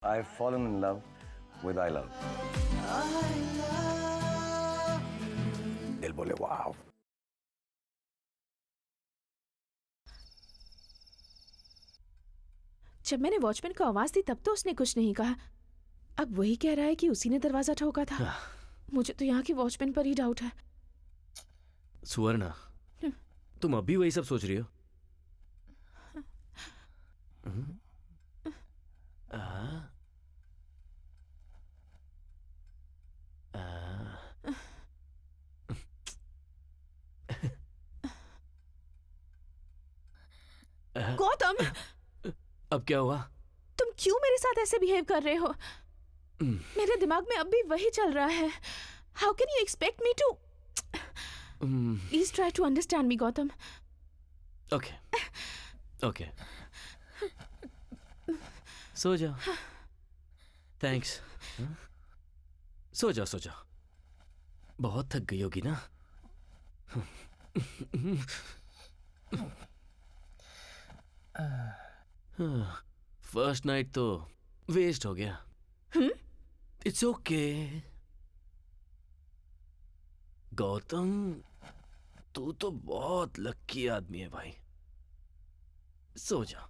I've fallen in love with I love. दिल बोले वाव. जब मैंने वॉचमैन को आवाज दी तब तो उसने कुछ नहीं कहा। अब वही कह रहा है कि उसी ने दरवाजा ठोका था। मुझे तो यहाँ की वॉचमैन पर ही डाउट है। सुवर्णा, तुम अभी वही सब सोच रही हो? गौतम, अब क्या हुआ? तुम क्यों मेरे साथ ऐसे बिहेव कर रहे हो? मेरे दिमाग में अब भी वही चल रहा है। How can you expect me to? Please try to understand me Gautam. Okay okay, सो जाओ। थैंक्स। सो जाओ सो जाओ, बहुत थक गई होगी ना। फर्स्ट नाइट तो वेस्ट हो गया। It's okay. गौतम, तू तो बहुत लक्की आदमी है भाई। सो जा।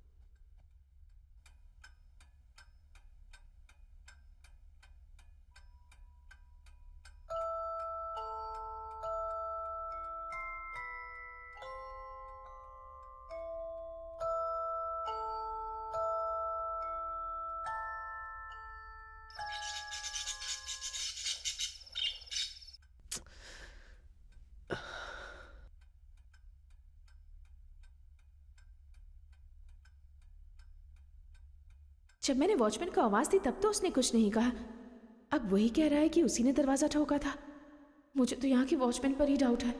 जब मैंने वॉचमैन को आवाज दी तब तो उसने कुछ नहीं कहा। अब वही कह रहा है कि उसी ने दरवाजा ठोका था। मुझे तो यहाँ की वॉचमैन पर ही डाउट है।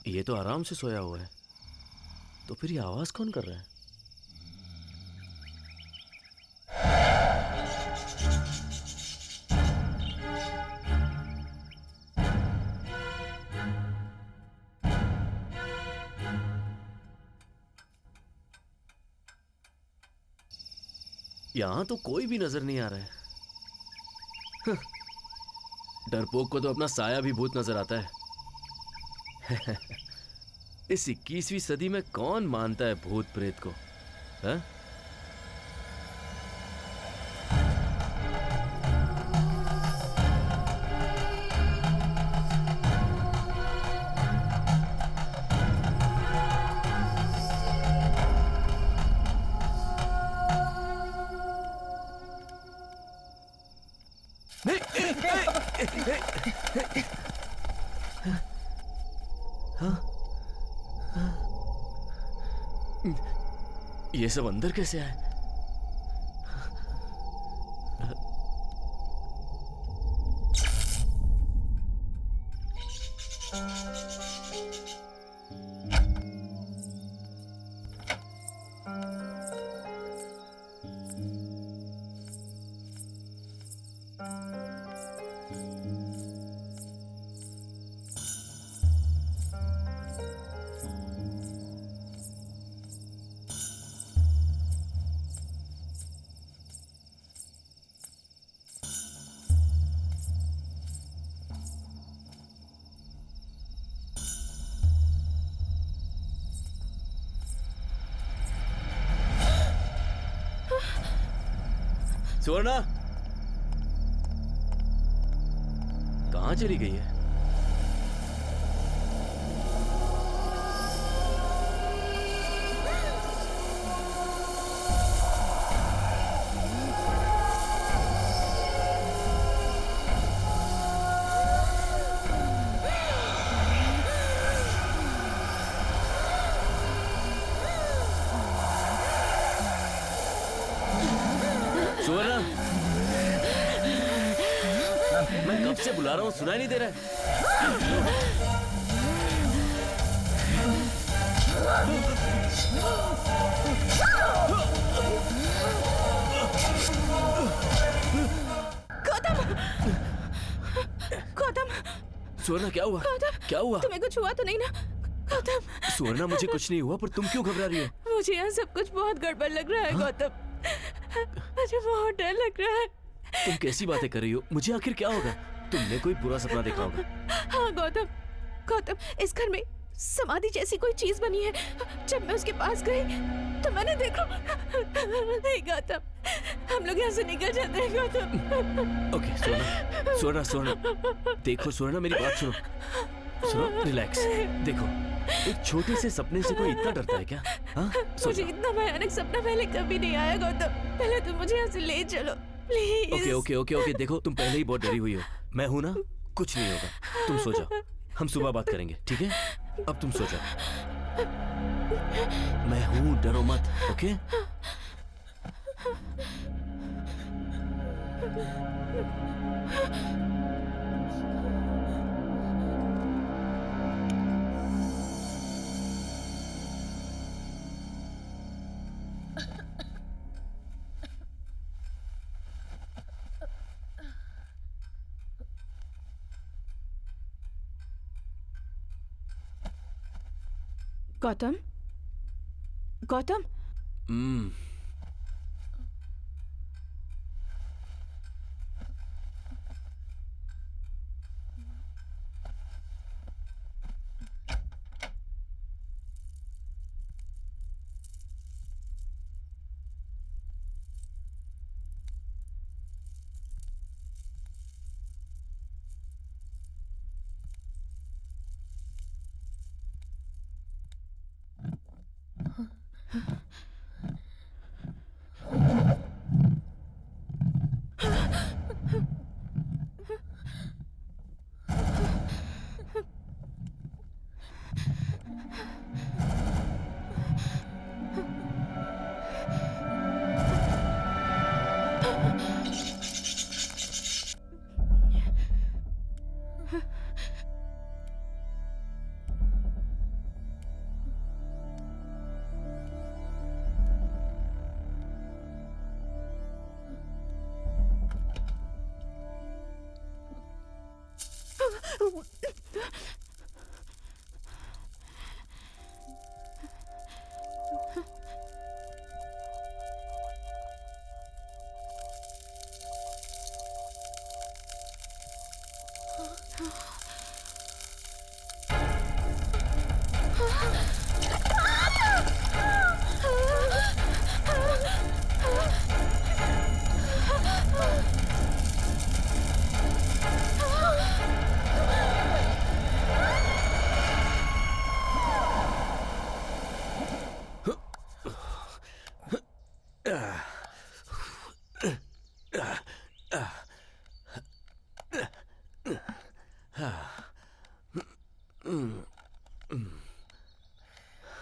ये तो आराम से सोया हुआ है, तो फिर ये आवाज कौन कर रहा है? यहां तो कोई भी नजर नहीं आ रहा है। डरपोक को तो अपना साया भी भूत नजर आता है। इस 21वीं सदी में कौन मानता है भूत प्रेत को? हा? ये सब अंदर कैसे आए? सुवर्णा, कहां चली गई है? सुवर्णा, मैं कब से बुला रहा हूँ, सुनाई नहीं दे रहा है? गौतम, गौतम, सुवर्णा क्या हुआ? गौतम, क्या हुआ? तुम्हें कुछ हुआ तो नहीं ना? गौतम, सुवर्णा मुझे कुछ नहीं हुआ, पर तुम क्यों घबरा रही हो? मुझे यहाँ सब कुछ बहुत गड़बड़ लग रहा है गौतम। मुझे बहुत डर लग रहा है। तुम कैसी बातें कर रही हो? मुझे आखिर क्या होगा? तुमने कोई बुरा सपना देखा होगा। हाँ गौतम, गौतम, इस घर में समाधि जैसी कोई चीज बनी है। जब मैं उसके पास गई तो मैंने देखा। नहीं गौतम, हम लोग यहाँ से निकल जाते हैं गौतम। ओके सुवर्णा, सुवर्णा, सुवर्णा, देखो सुवर्णा, मेरी बात सुनो। सुनो, रिलैक्स। देखो, एक छोटे से सपने से कोई इतना डरता है क्या? हाँ, मुझे इतना भयानक सपना पहले कभी नहीं आया गौतम। पहले तुम मुझे यहाँ से ले चलो please. Okay okay okay okay, देखो तुम पहले ही बहुत डरी हुई हो। मैं हूं ना, कुछ नहीं होगा। तुम सो जाओ, हम सुबह बात करेंगे, ठीक है? अब तुम सो जाओ। मैं हूं, डरो मत, okay? Gautam, Gautam, hmm.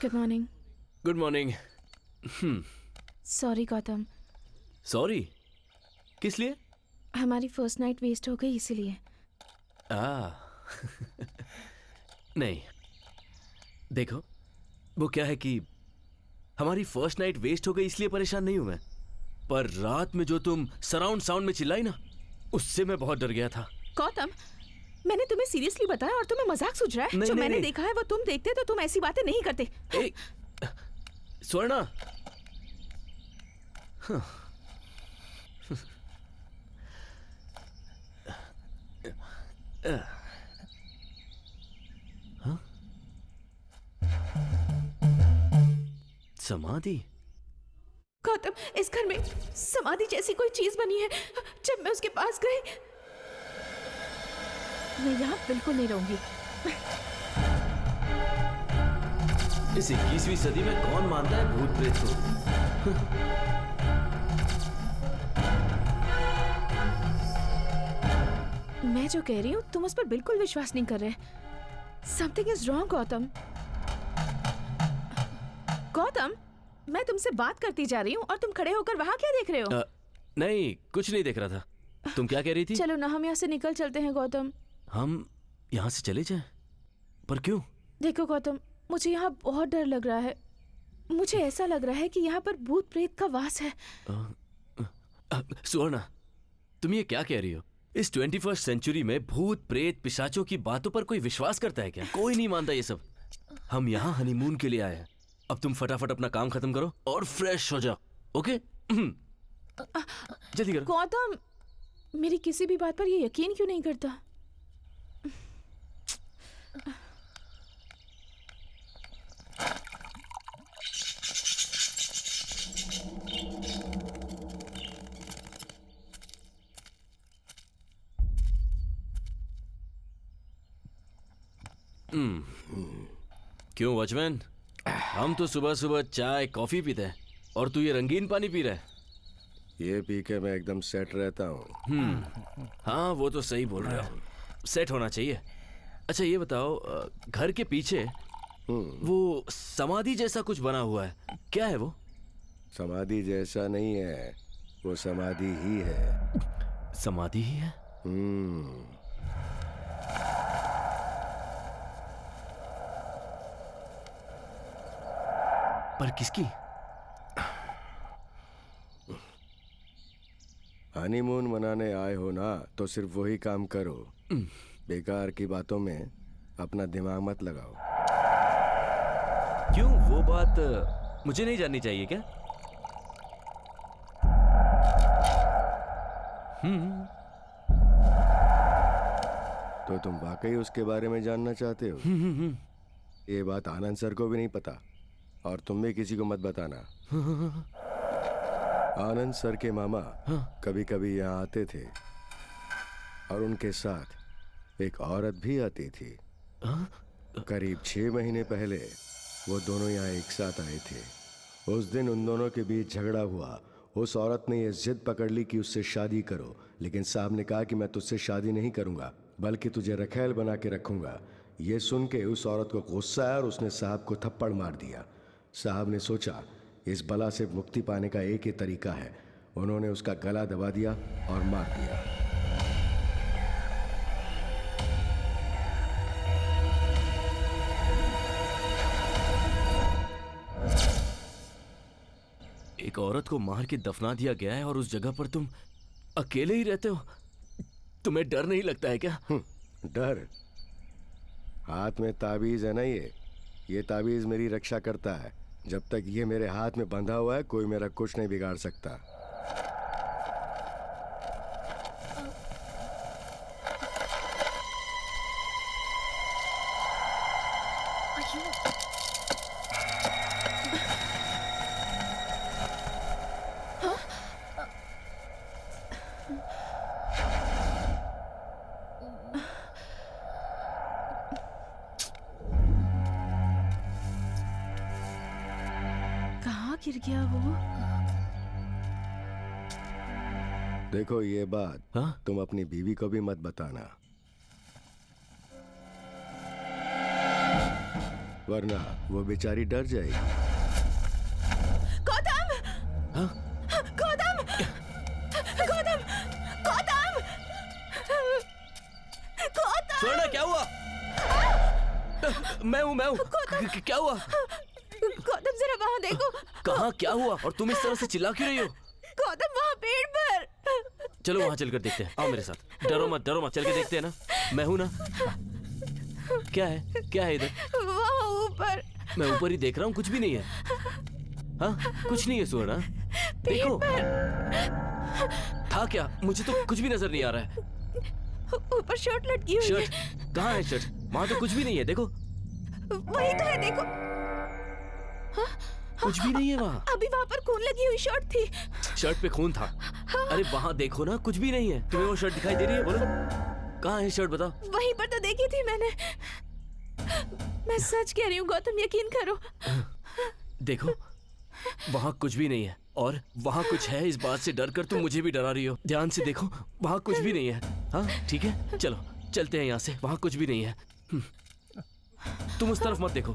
Good morning. Good morning. Sorry Gautam, sorry, किस लिए? हमारी फर्स्ट नाइट वेस्ट हो गई इसीलिए। नहीं, देखो, वो क्या है कि हमारी फर्स्ट नाइट वेस्ट हो गई इसलिए परेशान नहीं हूं मैं, पर रात में जो तुम सराउंड साउंड में चिल्लाई ना, उससे मैं बहुत डर गया था। गौतम, मैंने तुम्हें सीरियसली बताया और तुम्हें मजाक सूझ रहा है? नहीं, जो नहीं, मैंने नहीं। देखा है वो तुम देखते तो तुम ऐसी बातें नहीं करते। स्वर्णा, समाधि? गौतम, इस घर में समाधि जैसी कोई चीज बनी है। जब मैं उसके पास गई, मैं यहाँ बिल्कुल नहीं रहूंगी। इस 21वीं सदी में कौन मानता है भूत प्रेत को? मैं जो कह रही हूँ तुम उस पर बिल्कुल विश्वास नहीं कर रहे। Something is wrong Gautam. Gautam, मैं तुमसे बात करती जा रही हूँ और तुम खड़े होकर वहां क्या देख रहे हो? नहीं, कुछ नहीं देख रहा था। तुम क्या कह रही थी? चलो ना, हम यहाँ से निकल चलते हैं गौतम। हम यहाँ से चले जाएं? पर क्यों? देखो गौतम, मुझे यहाँ बहुत डर लग रहा है। मुझे ऐसा लग रहा है कि यहाँ पर भूत प्रेत का वास है। सुवर्णा, तुम ये क्या कह रही हो? इस 21st सेंचुरी में भूत प्रेत पिशाचों की बातों पर कोई विश्वास करता है क्या? कोई नहीं मानता ये सब। हम यहाँ हनीमून के लिए आए हैं। अब तुम फटाफट अपना काम खत्म करो और फ्रेश हो जाओ, ओके? जल्दी करो। गौतम, मेरी किसी भी बात पर ये यकीन क्यों नहीं करता? क्यों वॉचमैन, हम तो सुबह सुबह चाय कॉफी पीते हैं और तू ये रंगीन पानी पी रहा है। ये पी के मैं एकदम सेट रहता हूँ। हाँ, वो तो सही बोल रहे हो, सेट होना चाहिए। अच्छा ये बताओ, घर के पीछे वो समाधि जैसा कुछ बना हुआ है, क्या है वो? समाधि जैसा नहीं है, वो समाधि ही है। समाधि ही है? पर किसकी? हनीमून मनाने आए हो ना, तो सिर्फ वही काम करो। बेकार की बातों में अपना दिमाग मत लगाओ। क्यों, वो बात मुझे नहीं जाननी चाहिए क्या? तो तुम वाकई उसके बारे में जानना चाहते हो? ये बात आनंद सर को भी नहीं पता और तुम भी किसी को मत बताना। आनंद सर के मामा कभी कभी यहाँ आते थे और उनके साथ एक औरत भी आती थी। करीब 6 महीने पहले वो दोनों यहाँ एक साथ आए थे। उस दिन उन दोनों के बीच झगड़ा हुआ। उस औरत ने ये जिद पकड़ ली कि उससे शादी करो, लेकिन साहब ने कहा कि मैं तुझसे शादी नहीं करूँगा, बल्कि तुझे रखैल बना के रखूँगा। ये सुन के उस औरत को गुस्सा आया और उसने साहब को थप्पड़ मार दिया। साहब ने सोचा इस बला से मुक्ति पाने का एक ही तरीका है। उन्होंने उसका गला दबा दिया और मार दिया। एक औरत को मार के दफना दिया गया है और उस जगह पर तुम अकेले ही रहते हो। तुम्हें डर नहीं लगता है क्या? डर? हाथ में ताबीज है ना, ये ताबीज मेरी रक्षा करता है। जब तक ये मेरे हाथ में बंधा हुआ है, कोई मेरा कुछ नहीं बिगाड़ सकता। गिर गया वो। देखो ये बात तुम अपनी बीवी को भी मत बताना, वरना वो बेचारी डर जाएगी। गौतम! गौतम! गौतम! गौतम! गौतम! सुवर्णा, क्या हुआ? मैं हूँ। क्या हुआ? गौतम जरा वहाँ देखो। कहाँ, क्या हुआ? और तुम इस तरह से चिल्ला क्यों रही हो? गौतम वहाँ पेड़ पर। चलो वहाँ चलकर देखते हैं। आओ मेरे साथ। डरो मत, चल के देखते हैं ना। मैं हूँ ना। क्या है इधर? वहाँ ऊपर। मैं ऊपर ही देख रहा हूँ, कुछ भी नहीं है। हाँ, कुछ नहीं है सुवर्णा। देखो। था क्या? मुझे तो कुछ भी नजर नहीं आ रहा है। ऊपर शर्ट लटकी हुई है। शर्ट? कहाँ है शर्ट? वहाँ तो कुछ भी नहीं है, देखो। वही तो है, देखो। कुछ भी नहीं है वहाँ। अभी वहाँ पर खून लगी हुई शर्ट थी। शर्ट पे खून था? अरे वहाँ देखो ना, कुछ भी नहीं है। तुम्हें वो शर्ट दिखाई दे रही है? बोलो, कहाँ है शर्ट, बताओ। वहीं पर तो देखी थी मैंने। मैं सच कह रही हूँ गौतम, यकीन करो। देखो, वहाँ कुछ भी नहीं है, और वहाँ कुछ है इस बात से डर कर तुम मुझे भी डरा रही हो। ध्यान से देखो, वहाँ कुछ भी नहीं है। हाँ ठीक है, चलो चलते हैं यहाँ से। वहाँ कुछ भी नहीं है। तुम उस तरफ मत देखो,